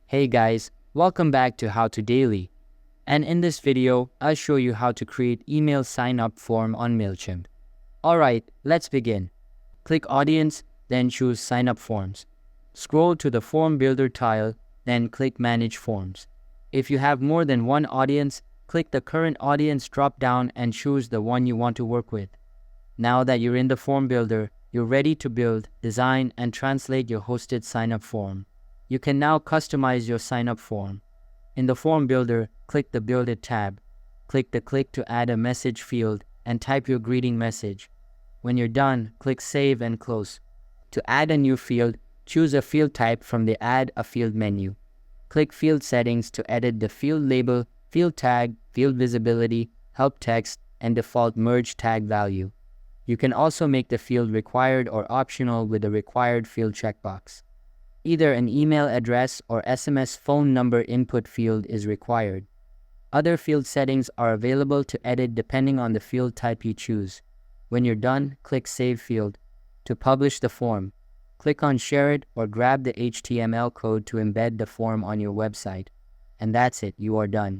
Hey guys, welcome back to How to Daily. And in this video, I'll show you how to create email sign-up form on MailChimp. Alright, let's begin. Click Audience, then choose Sign Up Forms. Scroll to the Form Builder tile, then click Manage Forms. If you have more than one audience, click the Current Audience drop-down and choose the one you want to work with. Now that you're in the Form Builder, you're ready to build, design, and translate your hosted sign-up form. You can now customize your sign-up form. In the Form Builder, click the Build It tab. Click to add a message field and type your greeting message. When you're done, click Save and Close. To add a new field, choose a field type from the Add a Field menu. Click Field Settings to edit the field label, field tag, field visibility, help text, and default merge tag value. You can also make the field required or optional with the required field checkbox. Either an email address or SMS phone number input field is required. Other field settings are available to edit depending on the field type you choose. When you're done, click Save Field. To publish the form, click on Share It or grab the HTML code to embed the form on your website. And that's it, you are done.